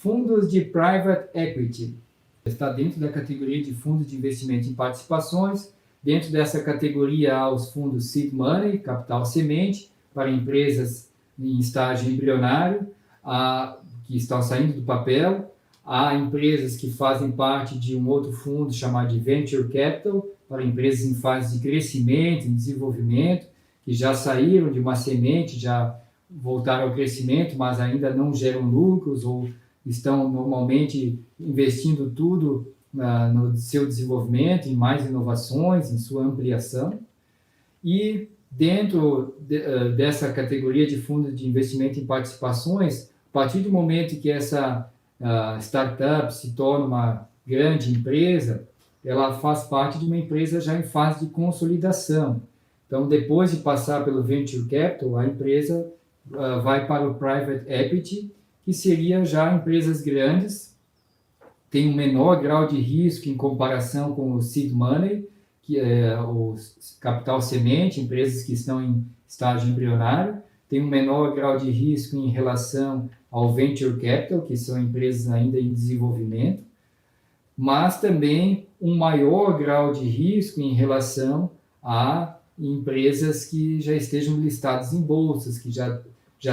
Fundos de Private Equity. Está dentro da categoria de fundos de investimento em participações. Dentro dessa categoria há os fundos Seed Money, capital semente, para empresas em estágio embrionário, que estão saindo do papel. Há empresas que fazem parte de um outro fundo chamado de Venture Capital, para empresas em fase de crescimento, em desenvolvimento, que já saíram de uma semente, já voltaram ao crescimento, mas ainda não geram lucros ou estão normalmente investindo tudo no seu desenvolvimento, em mais inovações, em sua ampliação. E dentro dessa categoria de fundos de investimento em participações, a partir do momento que essa startup se torna uma grande empresa, ela faz parte de uma empresa já em fase de consolidação. Então, depois de passar pelo Venture Capital, a empresa vai para o Private Equity, que seria já empresas grandes, tem um menor grau de risco em comparação com o Seed Money, que é o capital semente, empresas que estão em estágio embrionário, tem um menor grau de risco em relação ao Venture Capital, que são empresas ainda em desenvolvimento, mas também um maior grau de risco em relação a empresas que já estejam listadas em bolsas, que já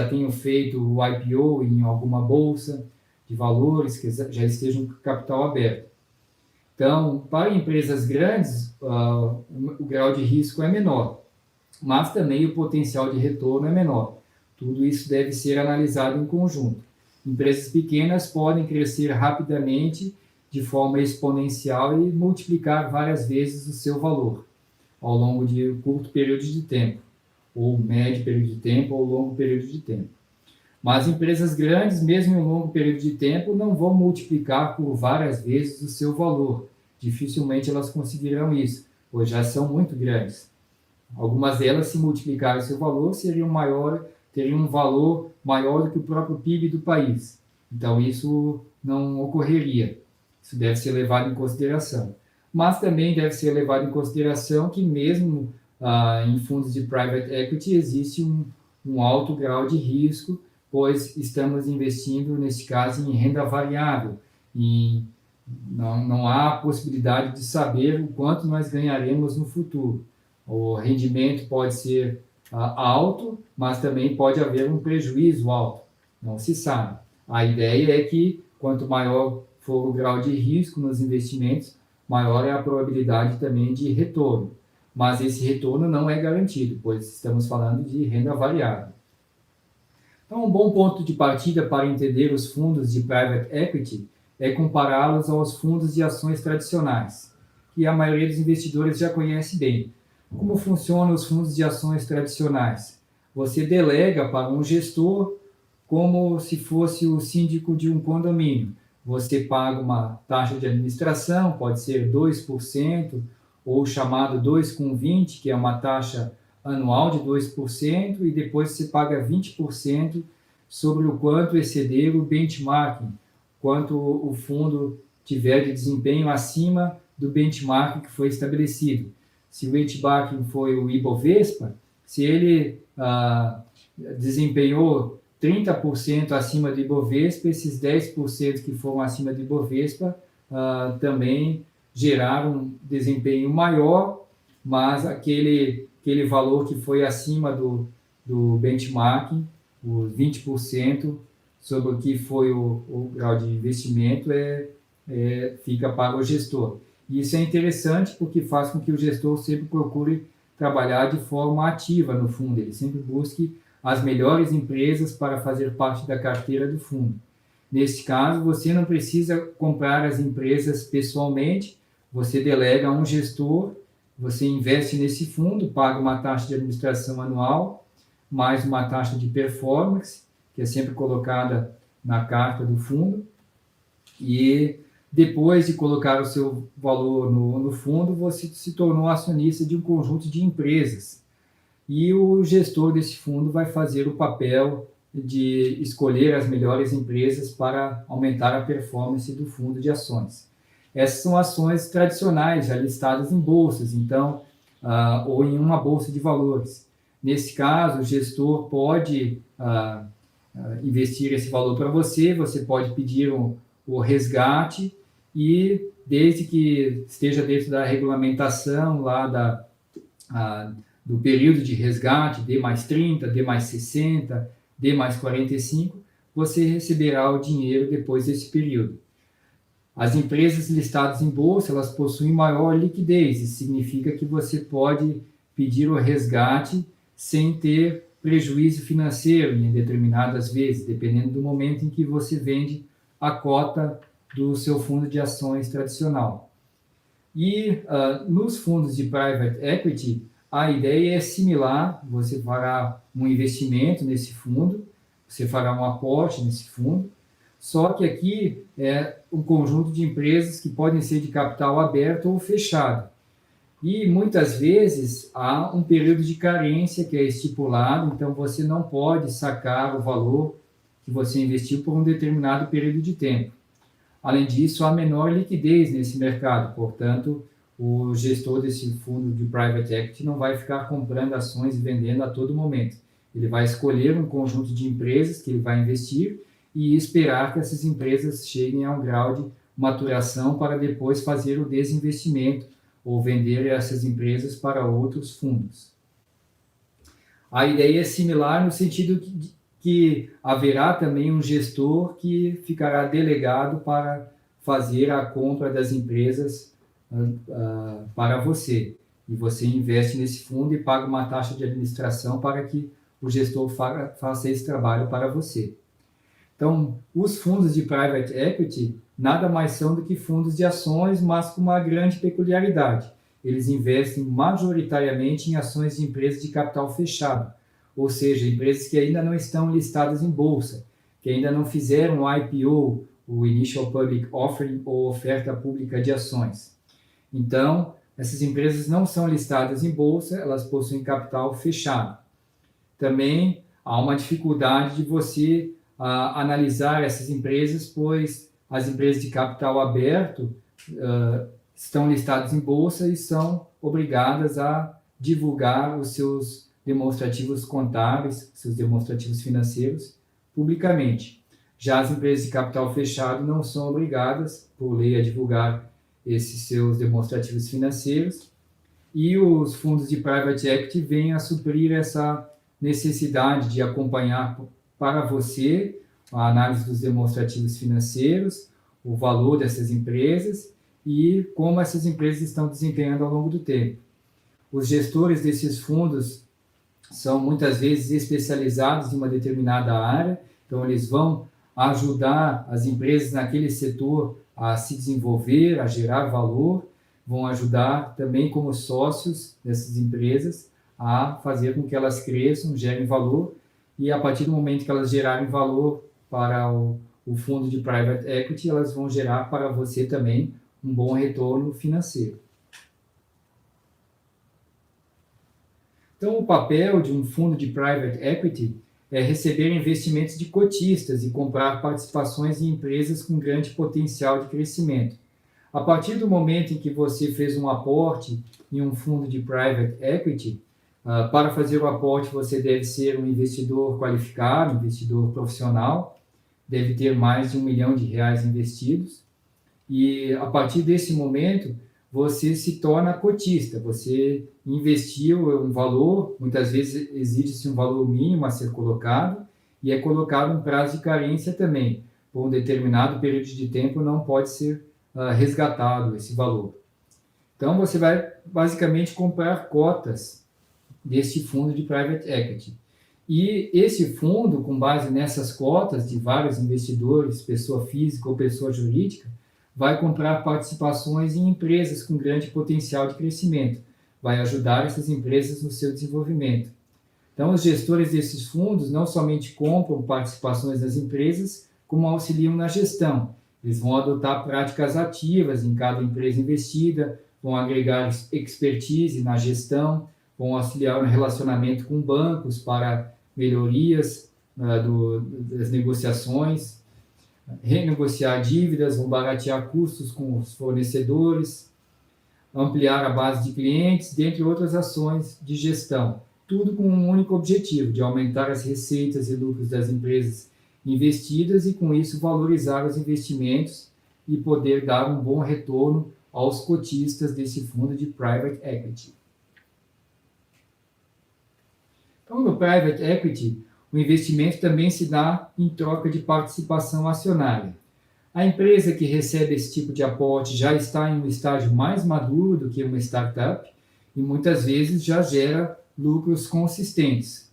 tenham feito o IPO em alguma bolsa de valores, que já estejam com capital aberto. Então, para empresas grandes, o grau de risco é menor, mas também o potencial de retorno é menor. Tudo isso deve ser analisado em conjunto. Empresas pequenas podem crescer rapidamente, de forma exponencial e multiplicar várias vezes o seu valor ao longo de um curto período de tempo, ou médio período de tempo, ou longo período de tempo. Mas empresas grandes, mesmo em um longo período de tempo, não vão multiplicar por várias vezes o seu valor. Dificilmente elas conseguirão isso, pois já são muito grandes. Algumas delas, se multiplicarem o seu valor, teriam um valor maior do que o próprio PIB do país. Então, isso não ocorreria. Isso deve ser levado em consideração. Mas também deve ser levado em consideração que mesmo em fundos de private equity existe um alto grau de risco, pois estamos investindo, nesse caso, em renda variável. E não há possibilidade de saber o quanto nós ganharemos no futuro. O rendimento pode ser alto, mas também pode haver um prejuízo alto. Não se sabe. A ideia é que quanto maior for o grau de risco nos investimentos, maior é a probabilidade também de retorno. Mas esse retorno não é garantido, pois estamos falando de renda variável. Então, um bom ponto de partida para entender os fundos de private equity é compará-los aos fundos de ações tradicionais, que a maioria dos investidores já conhece bem. Como funcionam os fundos de ações tradicionais? Você delega para um gestor como se fosse o síndico de um condomínio. Você paga uma taxa de administração, pode ser 2%, ou chamado 2,20, que é uma taxa anual de 2%, e depois você paga 20% sobre o quanto exceder o benchmarking, quanto o fundo tiver de desempenho acima do benchmark que foi estabelecido. Se o benchmarking foi o Ibovespa, se ele desempenhou 30% acima do Ibovespa, esses 10% que foram acima do Ibovespa também geraram um desempenho maior, mas aquele valor que foi acima do benchmarking, os 20% sobre o que foi o grau de investimento, fica para o gestor. E isso é interessante porque faz com que o gestor sempre procure trabalhar de forma ativa no fundo, ele sempre busque as melhores empresas para fazer parte da carteira do fundo. Neste caso, você não precisa comprar as empresas pessoalmente, você delega a um gestor, você investe nesse fundo, paga uma taxa de administração anual, mais uma taxa de performance, que é sempre colocada na carta do fundo, e depois de colocar o seu valor no fundo, você se tornou acionista de um conjunto de empresas. E o gestor desse fundo vai fazer o papel de escolher as melhores empresas para aumentar a performance do fundo de ações. Essas são ações tradicionais, já listadas em bolsas, então, ou em uma bolsa de valores. Nesse caso, o gestor pode investir esse valor para você, você pode pedir o resgate e, desde que esteja dentro da regulamentação lá do período de resgate, D mais 30, D mais 60, D mais 45, você receberá o dinheiro depois desse período. As empresas listadas em bolsa, elas possuem maior liquidez, isso significa que você pode pedir o resgate sem ter prejuízo financeiro em determinadas vezes, dependendo do momento em que você vende a cota do seu fundo de ações tradicional. E nos fundos de private equity, a ideia é similar, você fará um investimento nesse fundo, você fará um aporte nesse fundo, só que aqui é um conjunto de empresas que podem ser de capital aberto ou fechado. E muitas vezes há um período de carência que é estipulado, então você não pode sacar o valor que você investiu por um determinado período de tempo. Além disso, há menor liquidez nesse mercado, portanto, o gestor desse fundo de private equity não vai ficar comprando ações e vendendo a todo momento. Ele vai escolher um conjunto de empresas que ele vai investir e esperar que essas empresas cheguem a um grau de maturação para depois fazer o desinvestimento ou vender essas empresas para outros fundos. A ideia é similar no sentido que haverá também um gestor que ficará delegado para fazer a compra das empresas para você. E você investe nesse fundo e paga uma taxa de administração para que o gestor faça esse trabalho para você. Então, os fundos de private equity nada mais são do que fundos de ações, mas com uma grande peculiaridade. Eles investem majoritariamente em ações de empresas de capital fechado, ou seja, empresas que ainda não estão listadas em bolsa, que ainda não fizeram o IPO, o Initial Public Offering, ou oferta pública de ações. Então, essas empresas não são listadas em bolsa, elas possuem capital fechado. Também há uma dificuldade de você analisar essas empresas, pois as empresas de capital aberto estão listadas em bolsa e são obrigadas a divulgar os seus demonstrativos contábeis, seus demonstrativos financeiros, publicamente. Já as empresas de capital fechado não são obrigadas, por lei, a divulgar esses seus demonstrativos financeiros, e os fundos de private equity vêm a suprir essa necessidade de acompanhar para você a análise dos demonstrativos financeiros, o valor dessas empresas e como essas empresas estão desempenhando ao longo do tempo. Os gestores desses fundos são muitas vezes especializados em uma determinada área, então eles vão ajudar as empresas naquele setor a se desenvolver, a gerar valor, vão ajudar também como sócios dessas empresas a fazer com que elas cresçam, gerem valor, e a partir do momento que elas gerarem valor para o fundo de private equity, elas vão gerar para você também um bom retorno financeiro. Então, o papel de um fundo de private equity é receber investimentos de cotistas e comprar participações em empresas com grande potencial de crescimento. A partir do momento em que você fez um aporte em um fundo de private equity, para fazer o aporte você deve ser um investidor qualificado, um investidor profissional, deve ter mais de R$1 milhão investidos, e a partir desse momento você se torna cotista, você investiu um valor, muitas vezes exige-se um valor mínimo a ser colocado, e é colocado um prazo de carência também, por um determinado período de tempo não pode ser resgatado esse valor. Então você vai basicamente comprar cotas desse fundo de private equity. E esse fundo, com base nessas cotas de vários investidores, pessoa física ou pessoa jurídica, vai comprar participações em empresas com grande potencial de crescimento, vai ajudar essas empresas no seu desenvolvimento. Então, os gestores desses fundos não somente compram participações das empresas, como auxiliam na gestão. Eles vão adotar práticas ativas em cada empresa investida, vão agregar expertise na gestão, vão auxiliar no relacionamento com bancos para melhorias das negociações, renegociar dívidas, vão baratear custos com os fornecedores, ampliar a base de clientes, dentre outras ações de gestão. tudo com um único objetivo, de aumentar as receitas e lucros das empresas investidas e, com isso, valorizar os investimentos e poder dar um bom retorno aos cotistas desse fundo de Private Equity. Então, no Private Equity, o investimento também se dá em troca de participação acionária. A empresa que recebe esse tipo de aporte já está em um estágio mais maduro do que uma startup e muitas vezes já gera lucros consistentes.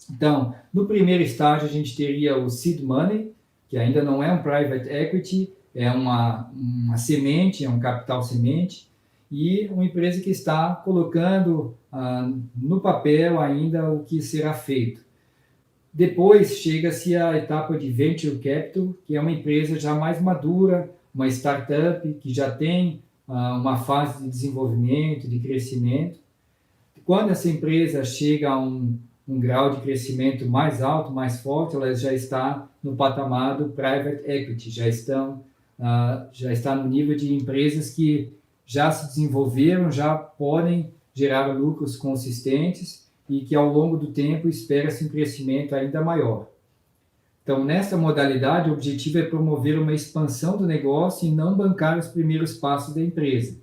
Então, no primeiro estágio, a gente teria o seed money, que ainda não é um private equity, é uma semente, é um capital semente, e uma empresa que está colocando no papel ainda o que será feito. Depois chega-se à etapa de venture capital, que é uma empresa já mais madura, uma startup que já tem uma fase de desenvolvimento, de crescimento. Quando essa empresa chega a um grau de crescimento mais alto, mais forte, ela já está no patamar do private equity, já está no nível de empresas que já se desenvolveram, já podem gerar lucros consistentes e que ao longo do tempo espera-se um crescimento ainda maior. Então, nessa modalidade, o objetivo é promover uma expansão do negócio e não bancar os primeiros passos da empresa.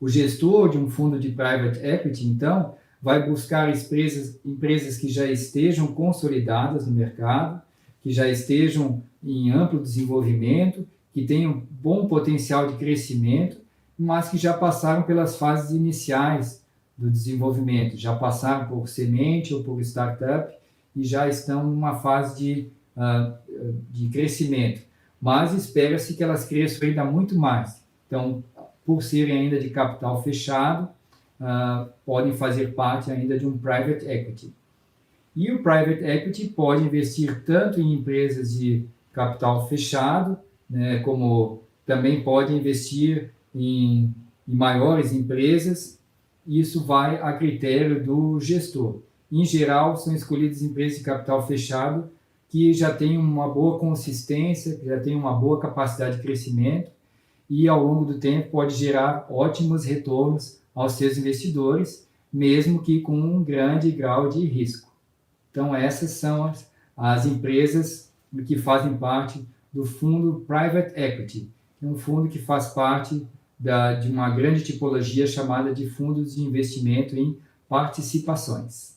O gestor de um fundo de private equity, então, vai buscar empresas que já estejam consolidadas no mercado, que já estejam em amplo desenvolvimento, que tenham bom potencial de crescimento, mas que já passaram pelas fases iniciais do desenvolvimento, já passaram por semente ou por startup e já estão numa fase de crescimento. Mas espera-se que elas cresçam ainda muito mais. Então, por serem ainda de capital fechado, podem fazer parte ainda de um private equity. E o private equity pode investir tanto em empresas de capital fechado, né, como também pode investir em maiores empresas. Isso vai a critério do gestor. Em geral, são escolhidas empresas de capital fechado que já têm uma boa consistência, que já têm uma boa capacidade de crescimento e, ao longo do tempo, pode gerar ótimos retornos aos seus investidores, mesmo que com um grande grau de risco. Então, essas são as empresas que fazem parte do fundo Private Equity, que é um fundo que faz parte de uma grande tipologia chamada de fundos de investimento em participações.